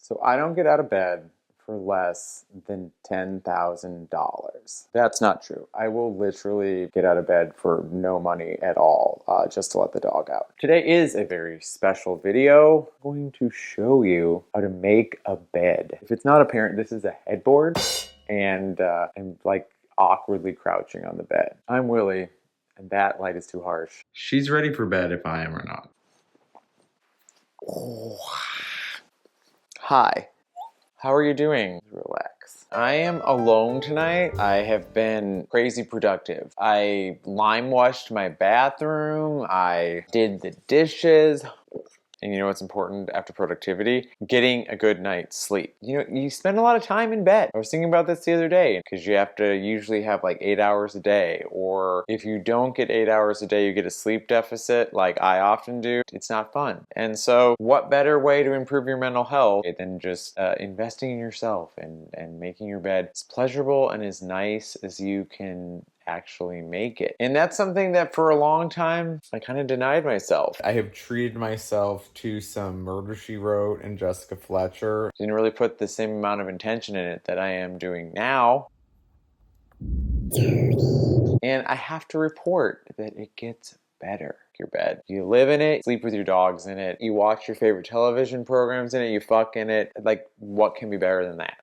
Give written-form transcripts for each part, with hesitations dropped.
So I don't get out of bed for less than $10,000. That's not true. I will literally get out of bed for no money at all, just to let the dog out. Today is a very special video. I'm going to show you how to make a bed. If it's not apparent, this is a headboard, and I'm like awkwardly crouching on the bed. I'm Willie, and that light is too harsh. She's ready for bed if I am or not. Oh. Hi. How are you doing? Relax. I am alone tonight. I have been crazy productive. I lime washed my bathroom. I did the dishes. And you know what's important after productivity? Getting a good night's sleep. You know, you spend a lot of time in bed. I was thinking about this the other day because you have to usually have like 8 hours a day. Or if you don't get 8 hours a day, you get a sleep deficit like I often do. It's not fun. And so what better way to improve your mental health than just investing in yourself and making your bed as pleasurable and as nice as you can actually make it. And that's something that for a long time I kind of denied myself. I have treated myself to some Murder, She Wrote and Jessica Fletcher. Didn't really put the same amount of intention in it that I am doing now. And I have to report that it gets better. Your bed. You live in it, sleep with your dogs in it, you watch your favorite television programs in it, you fuck in it. Like, what can be better than that?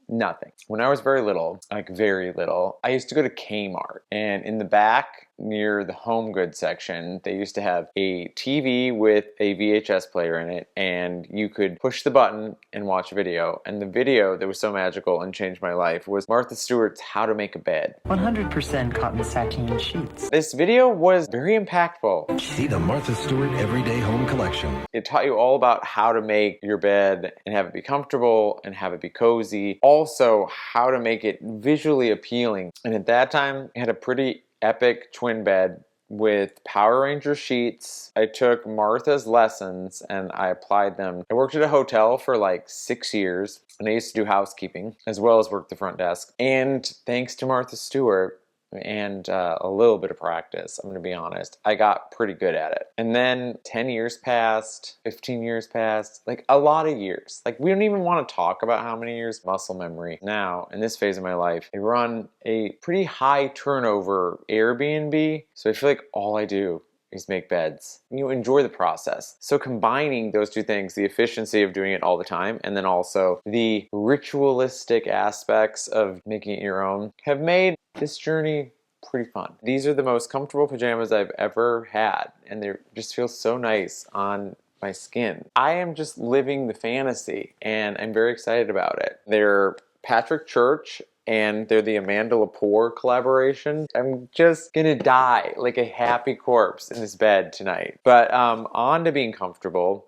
Nothing. When I was very little, like very little, I used to go to Kmart, and in the back near the home goods section, they used to have a TV with a VHS player in it, and you could push the button and watch a video. And the video that was so magical and changed my life was Martha Stewart's How to Make a Bed. 100% cotton sateen sheets. This video was very impactful. See the Martha Stewart Everyday Home Collection. It taught you all about how to make your bed and have it be comfortable and have it be cozy. Also, how to make it visually appealing. And at that time, it had a pretty epic twin bed with Power Ranger sheets. I took Martha's lessons and I applied them. I worked at a hotel for like 6 years, and I used to do housekeeping as well as work the front desk. And thanks to Martha Stewart and a little bit of practice, I'm gonna be honest, I got pretty good at it. And then 10 years passed, 15 years passed, like a lot of years. Like, we don't even want to talk about how many years. Muscle memory. Now, in this phase of my life, I run a pretty high turnover Airbnb, so I feel like all I do is make beds. You enjoy the process. So combining those two things, the efficiency of doing it all the time, and then also the ritualistic aspects of making it your own, have made this journey pretty fun. These are the most comfortable pajamas I've ever had, and they just feel so nice on my skin. I am just living the fantasy, and I'm very excited about it. They're Patrick Church, and they're the Amanda Lepore collaboration. I'm just gonna die like a happy corpse in this bed tonight. But on to being comfortable.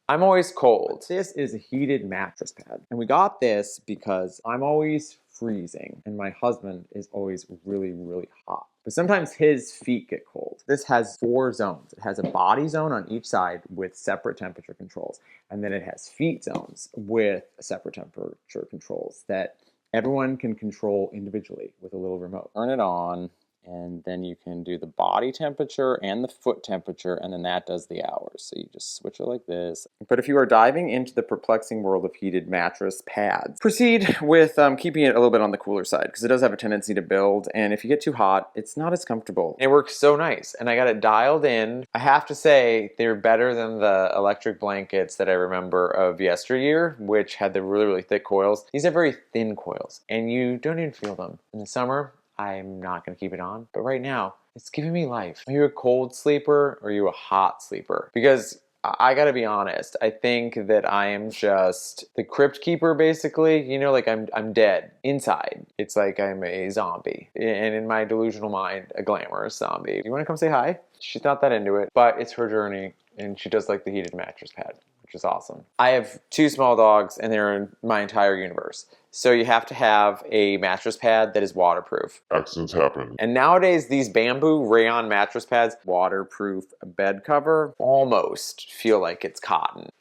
I'm always cold. This is a heated mattress pad. And we got this because I'm always freezing and my husband is always really, really hot. But sometimes his feet get cold. This has 4 zones. It has a body zone on each side with separate temperature controls. And then it has feet zones with separate temperature controls that everyone can control individually with a little remote. Turn it on, and then you can do the body temperature and the foot temperature, and then that does the hours. So you just switch it like this. But if you are diving into the perplexing world of heated mattress pads, proceed with keeping it a little bit on the cooler side, because it does have a tendency to build, and if you get too hot, it's not as comfortable. It works so nice, and I got it dialed in. I have to say, they're better than the electric blankets that I remember of yesteryear, which had the really, really thick coils. These are very thin coils, and you don't even feel them. In the summer, I'm not going to keep it on, but right now, it's giving me life. Are you a cold sleeper or are you a hot sleeper? Because I gotta be honest, I think that I am just the crypt keeper, basically. You know, like I'm dead inside. It's like I'm a zombie, and in my delusional mind, a glamorous zombie. You wanna come say hi? She's not that into it, but it's her journey, and she does like the heated mattress pad, which is awesome. I have 2 small dogs, and they're in my entire universe. So you have to have a mattress pad that is waterproof. Accidents happen. And nowadays, these bamboo rayon mattress pads, waterproof bed cover, almost feel like it's cotton.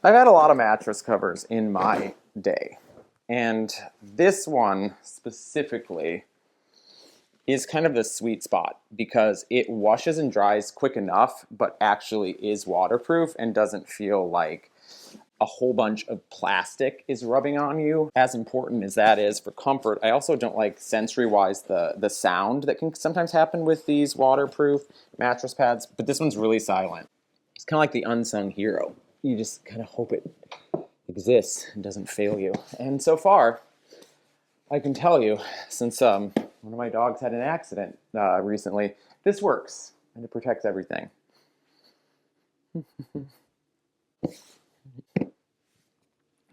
I've had a lot of mattress covers in my day. And this one specifically is kind of the sweet spot because it washes and dries quick enough, but actually is waterproof and doesn't feel like a whole bunch of plastic is rubbing on you. As important as that is for comfort, I also don't like sensory-wise the sound that can sometimes happen with these waterproof mattress pads, but this one's really silent. It's kind of like the unsung hero. You just kind of hope it exists and doesn't fail you. And so far, I can tell you, since one of my dogs had an accident recently, this works and it protects everything.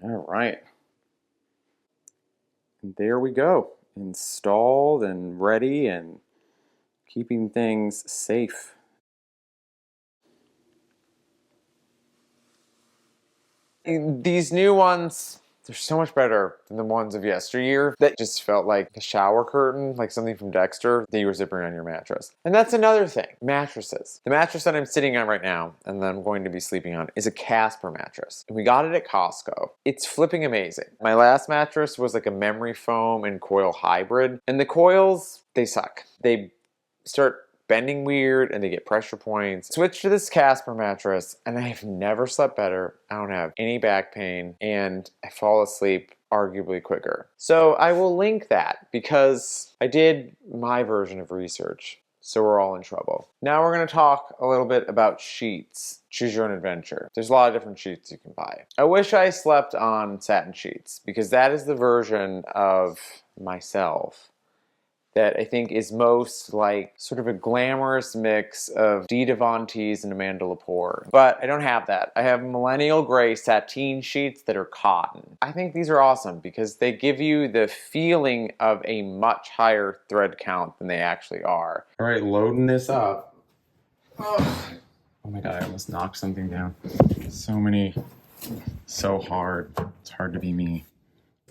All right. And there we go. Installed and ready and keeping things safe. These new ones, they're so much better than the ones of yesteryear that just felt like a shower curtain, like something from Dexter that you were zipping on your mattress. And that's another thing, mattresses. The mattress that I'm sitting on right now and that I'm going to be sleeping on is a Casper mattress. And we got it at Costco. It's flipping amazing. My last mattress was like a memory foam and coil hybrid. And the coils, they suck. They start bending weird and they get pressure points. Switch to this Casper mattress and I've never slept better. I don't have any back pain and I fall asleep arguably quicker. So I will link that because I did my version of research. So we're all in trouble. Now we're going to talk a little bit about sheets. Choose your own adventure. There's a lot of different sheets you can buy. I wish I slept on satin sheets because that is the version of myself that I think is most like sort of a glamorous mix of Dee Devontees and Amanda Lepore. But I don't have that. I have millennial gray sateen sheets that are cotton. I think these are awesome because they give you the feeling of a much higher thread count than they actually are. All right, loading this up. Oh my God, I almost knocked something down. So hard. It's hard to be me.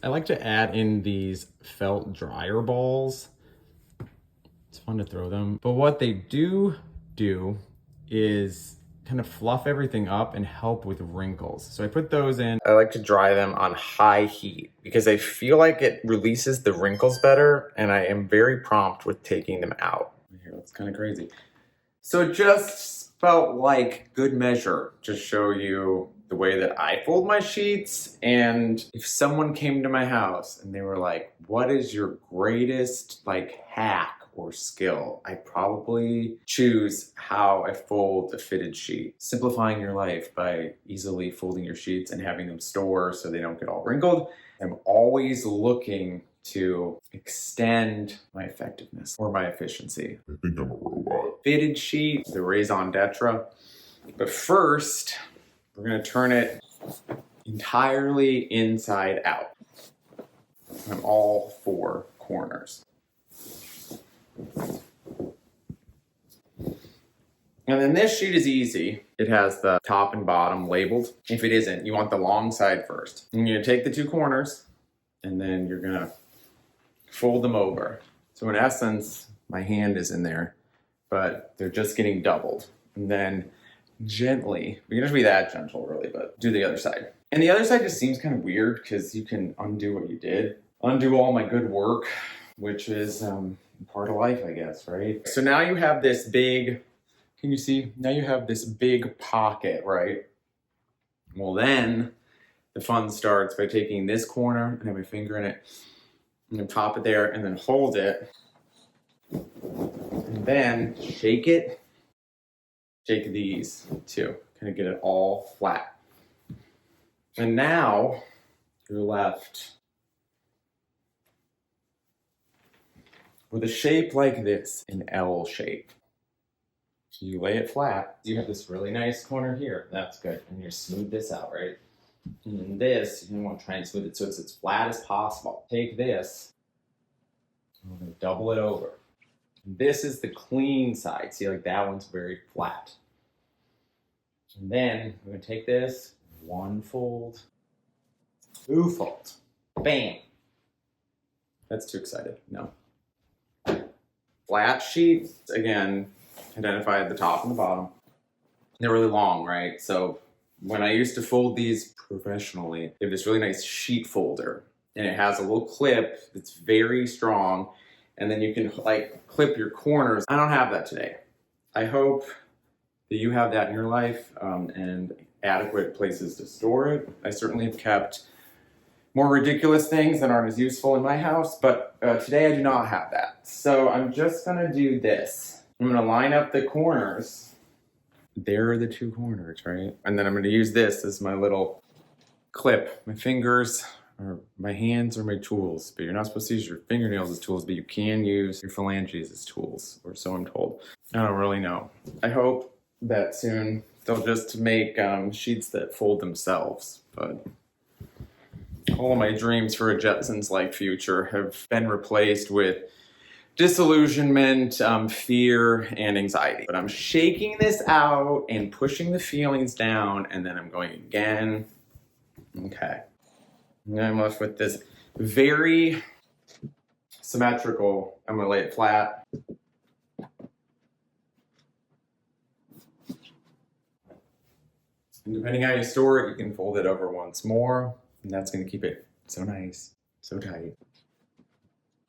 I like to add in these felt dryer balls. It's fun to throw them. But what they do is kind of fluff everything up and help with wrinkles. So I put those in. I like to dry them on high heat because I feel like it releases the wrinkles better and I am very prompt with taking them out. Here, that's kind of crazy. So it just felt like good measure to show you the way that I fold my sheets. And if someone came to my house and they were like, what is your greatest hack or skill? I probably choose how I fold a fitted sheet. Simplifying your life by easily folding your sheets and having them store so they don't get all wrinkled. I'm always looking to extend my effectiveness or my efficiency. I think I'm a robot. Fitted sheet, the raison d'etre. But first, we're gonna turn it entirely inside out on all four corners. And then this sheet is easy. It has the top and bottom labeled. If it isn't, you want the long side first. And you're gonna take the two corners and then you're gonna fold them over. So in essence, my hand is in there, but they're just getting doubled. And then gently, you don't have to be that gentle really, but do the other side. And the other side just seems kind of weird because you can undo what you did. Undo all my good work, which is part of life, I guess, right? So now you have this big, can you see? Now you have this big pocket, right? Well, then the fun starts by taking this corner and have my finger in it and then pop it there and then hold it. And then shake it. Shake these too, kind of get it all flat. And now you're left with a shape like this, an L shape. You lay it flat, you have this really nice corner here. That's good. And you smooth this out, right? And this, you want to try and smooth it so it's as flat as possible. Take this, and we're going to double it over. This is the clean side. See, that one's very flat. And then we're going to take this, one fold, two fold, bam. That's too excited, no. Flat sheet, again, identify the top and the bottom. They're really long, right? So when I used to fold these professionally, they have this really nice sheet folder and it has a little clip that's very strong and then you can like clip your corners. I don't have that today. I hope that you have that in your life and adequate places to store it. I certainly have kept more ridiculous things that aren't as useful in my house, but today I do not have that. So I'm just gonna do this. I'm gonna line up the corners. There are the two corners, right? And then I'm gonna use this as my little clip. My fingers or my hands are my tools, but you're not supposed to use your fingernails as tools, but you can use your phalanges as tools, or so I'm told. I don't really know. I hope that soon they'll just make sheets that fold themselves, but all of my dreams for a Jetsons-like future have been replaced with disillusionment, fear, and anxiety. But I'm shaking this out and pushing the feelings down, and then I'm going again. Okay. And I'm left with this very symmetrical. I'm gonna lay it flat. And depending how you store it, you can fold it over once more, and that's gonna keep it so nice, so tight.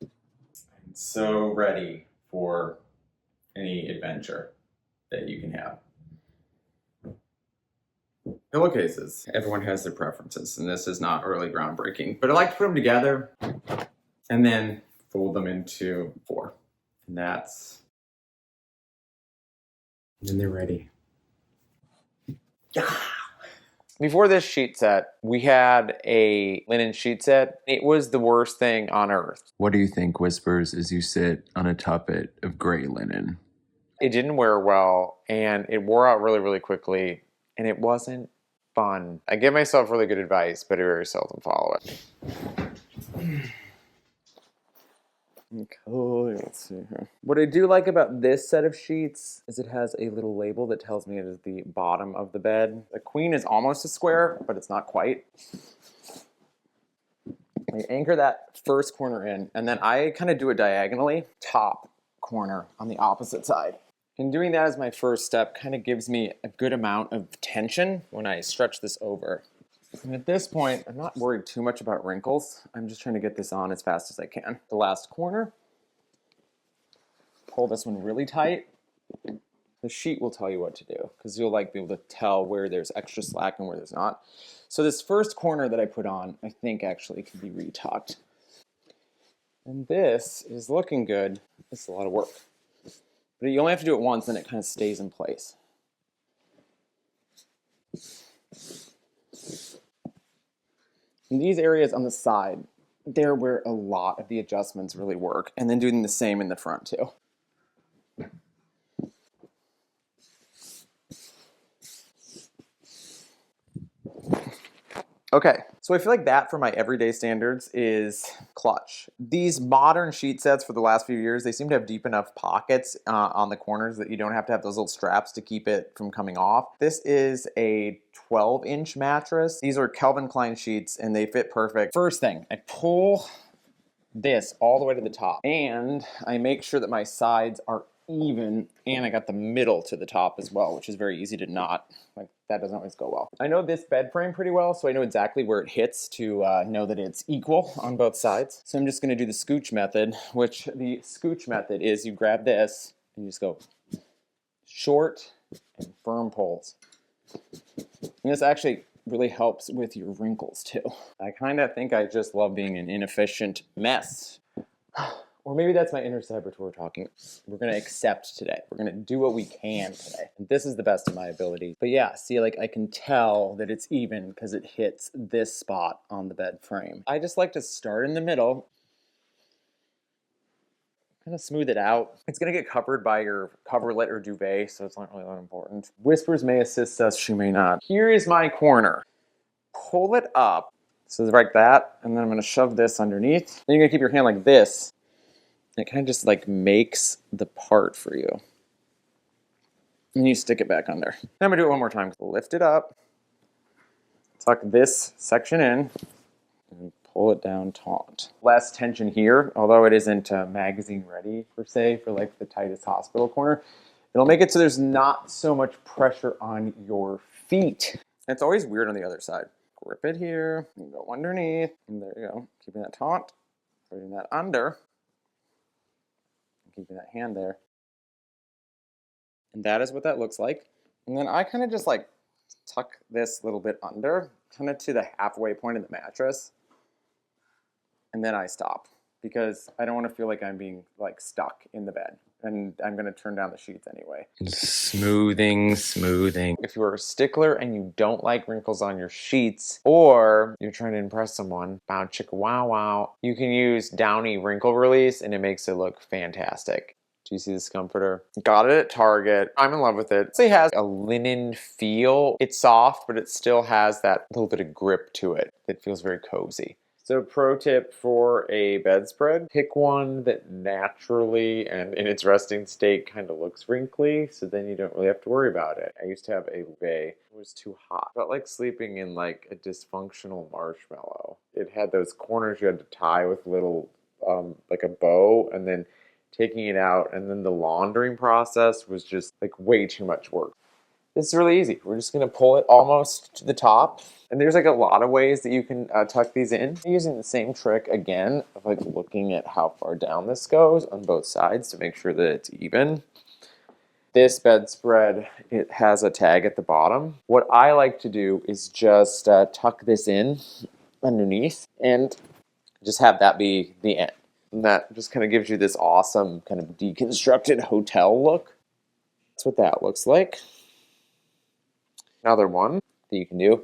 And so ready for any adventure that you can have. Pillowcases. Everyone has their preferences, and this is not really groundbreaking, but I like to put them together and then fold them into 4. And then they're ready. Yeah. Before this sheet set, we had a linen sheet set. It was the worst thing on earth. What do you think, Whispers, as you sit on a tuffet of gray linen? It didn't wear well, and it wore out really, really quickly, and it wasn't fun. I give myself really good advice, but I very seldom follow it. Okay, let's see here. What I do like about this set of sheets is it has a little label that tells me it is the bottom of the bed. The queen is almost a square, but it's not quite. I anchor that first corner in, and then I kind of do it diagonally, top corner on the opposite side. And doing that as my first step kind of gives me a good amount of tension when I stretch this over. And at this point, I'm not worried too much about wrinkles. I'm just trying to get this on as fast as I can. The last corner, pull this one really tight. The sheet will tell you what to do because you'll be able to tell where there's extra slack and where there's not. So this first corner that I put on, I think actually can be retucked. And this is looking good. This is a lot of work. But you only have to do it once and it kind of stays in place. And these areas on the side, they're where a lot of the adjustments really work. And then doing the same in the front too. Okay, so I feel like that for my everyday standards is clutch. These modern sheet sets for the last few years, they seem to have deep enough pockets on the corners that you don't have to have those little straps to keep it from coming off. This is a 12-inch mattress. These are Calvin Klein sheets and they fit perfect. First thing, I pull this all the way to the top and I make sure that my sides are even, and I got the middle to the top as well, which is very easy to knot. That doesn't always go well. I know this bed frame pretty well, so I know exactly where it hits to know that it's equal on both sides. So I'm just gonna do the scooch method, which the scooch method is you grab this and you just go short and firm pulls. And this actually really helps with your wrinkles too. I kind of think I just love being an inefficient mess. Or maybe that's my inner saboteur talking. We're gonna accept today. We're gonna do what we can today. And this is the best of my ability. But yeah, see, I can tell that it's even because it hits this spot on the bed frame. I just like to start in the middle, kind of smooth it out. It's gonna get covered by your coverlet or duvet, so it's not really that important. Whispers may assist us, she may not. Here is my corner. Pull it up, so it's like that, and then I'm gonna shove this underneath. Then you're gonna keep your hand like this. It kind of just makes the part for you. And you stick it back under. Now I'm gonna do it one more time. Lift it up, tuck this section in, and pull it down taut. Less tension here, although it isn't magazine ready per se for the tightest hospital corner. It'll make it so there's not so much pressure on your feet. And it's always weird on the other side. Grip it here, and go underneath, and there you go. Keeping that taut, putting that under. give you that hand there. And that is what that looks like. And then I kind of just like tuck this little bit under, kind of to the halfway point of the mattress. And then I stop because I don't want to feel like I'm being like stuck in the bed. And I'm going to turn down the sheets anyway. Smoothing. If you're a stickler and you don't like wrinkles on your sheets, or you're trying to impress someone, bow chicka wow wow, you can use Downy Wrinkle Release and it makes it look fantastic. Do you see this comforter? Got it at Target. I'm in love with it. It has a linen feel. It's soft, but it still has that little bit of grip to it. It feels very cozy. So pro tip for a bedspread, pick one that naturally and in its resting state kind of looks wrinkly, so then you don't really have to worry about it. I used to have a duvet. It was too hot. It felt like sleeping in like a dysfunctional marshmallow. It had those corners you had to tie with little, like a bow, and then taking it out, and then the laundering process was just like way too much work. It's really easy. We're just going to pull it almost to the top. And there's like a lot of ways that you can tuck these in. Using the same trick again of like looking at how far down this goes on both sides to make sure that it's even. This bedspread, it has a tag at the bottom. What I like to do is just tuck this in underneath and just have that be the end. And that just kind of gives you this awesome kind of deconstructed hotel look. That's what that looks like. Another one that you can do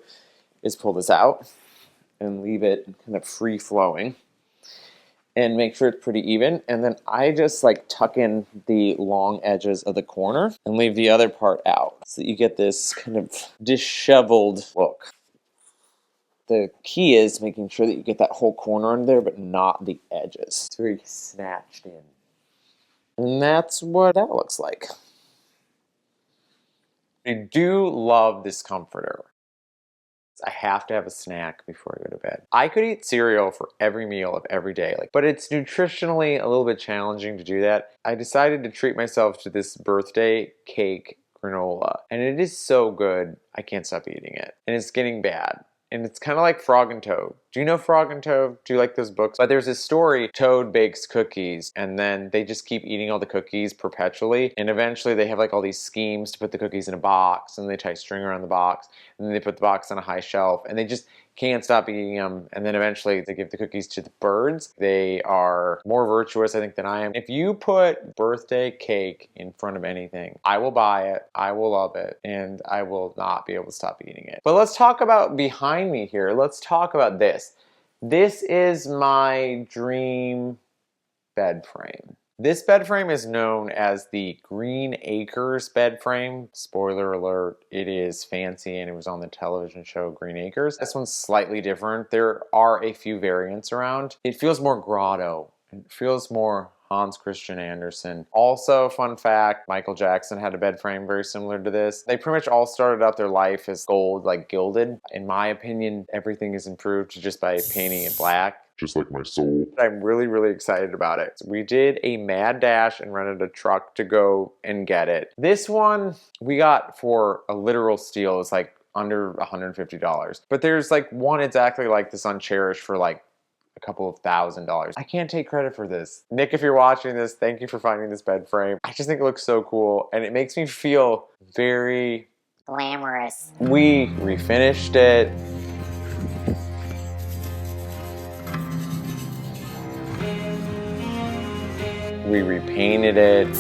is pull this out and leave it kind of free flowing and make sure it's pretty even. And then I just like tuck in the long edges of the corner and leave the other part out so that you get this kind of disheveled look. The key is making sure that you get that whole corner under there, but not the edges. It's very snatched in. And that's what that looks like. I do love this comforter. I have to have a snack before I go to bed. I could eat cereal for every meal of every day, but it's nutritionally a little bit challenging to do that. I decided to treat myself to this birthday cake granola, and it is so good, I can't stop eating it. And it's getting bad. And it's kind of like Frog and Toad. Do you know Frog and Toad? Do you like those books? But there's this story, Toad bakes cookies, and then they just keep eating all the cookies perpetually, and eventually they have like all these schemes to put the cookies in a box, and they tie string around the box, and then they put the box on a high shelf, and they just can't stop eating them, and then eventually they give the cookies to the birds. They are more virtuous, I think, than I am. If you put birthday cake in front of anything, I will buy it, I will love it, and I will not be able to stop eating it. But let's talk about behind me here. Let's talk about this. This is my dream bed frame. This bed frame is known as the Green Acres bed frame. Spoiler alert, it is fancy and it was on the television show Green Acres. This one's slightly different. There are a few variants around. It feels more grotto. It feels more Hans Christian Andersen. Also, fun fact, Michael Jackson had a bed frame very similar to this. They pretty much all started out their life as gold, like gilded. In my opinion, everything is improved just by painting it black. Just like my soul. I'm really, really excited about it. We did a mad dash and rented a truck to go and get it. This one we got for a literal steal. It's like under $150. But there's like one exactly like this on Cherish for like a couple of $1,000s. I can't take credit for this. Nick, if you're watching this, thank you for finding this bed frame. I just think it looks so cool and it makes me feel very glamorous. We refinished it. We repainted it.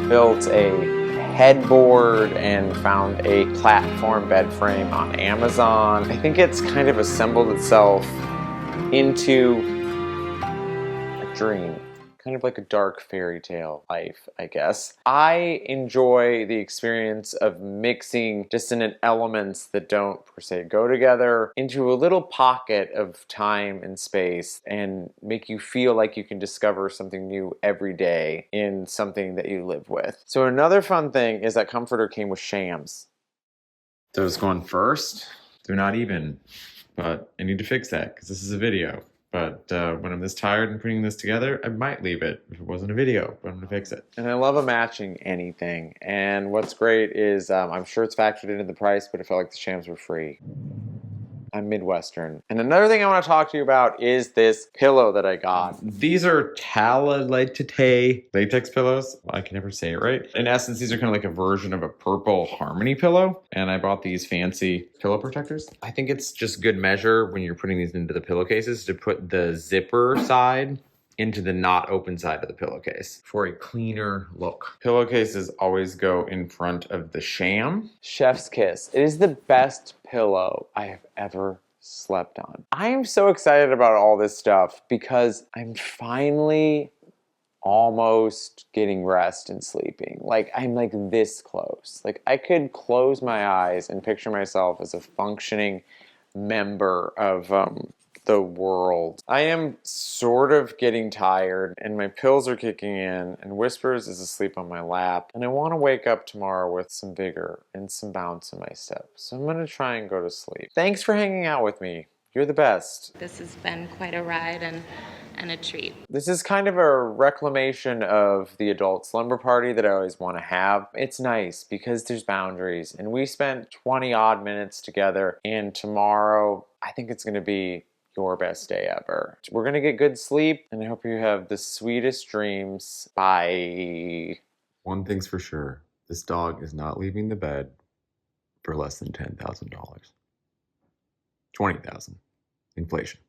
Built a headboard and found a platform bed frame on Amazon. I think it's kind of assembled itself into a dream. Kind of like a dark fairy tale life, I guess. I enjoy the experience of mixing dissonant elements that don't per se go together into a little pocket of time and space and make you feel like you can discover something new every day in something that you live with. So another fun thing is that comforter came with shams. Those going first, they're not even, but I need to fix that because this is a video. But when I'm this tired and putting this together, I might leave it if it wasn't a video, but I'm gonna fix it. And I love a matching anything. And what's great is I'm sure it's factored into the price, but it felt like the shams were free. I'm Midwestern. And another thing I want to talk to you about is this pillow that I got. These are Talalay latex pillows. I can never say it right. In essence, these are kind of like a version of a purple Harmony pillow. And I bought these fancy pillow protectors. I think it's just good measure when you're putting these into the pillowcases to put the zipper side into the not open side of the pillowcase for a cleaner look. Pillowcases always go in front of the sham. Chef's kiss. It is the best pillow I have ever slept on. I am so excited about all this stuff because I'm finally almost getting rest and sleeping. Like, I'm like this close. Like, I could close my eyes and picture myself as a functioning member of the world. I am sort of getting tired and my pills are kicking in and Whispers is asleep on my lap and I want to wake up tomorrow with some vigor and some bounce in my step. So I'm going to try and go to sleep. Thanks for hanging out with me. You're the best. This has been quite a ride and a treat. This is kind of a reclamation of the adult slumber party that I always want to have. It's nice because there's boundaries and we spent 20 odd minutes together and tomorrow I think it's going to be your best day ever. We're gonna get good sleep and I hope you have the sweetest dreams. Bye. One thing's for sure, this dog is not leaving the bed for less than $10,000. $20,000. Inflation.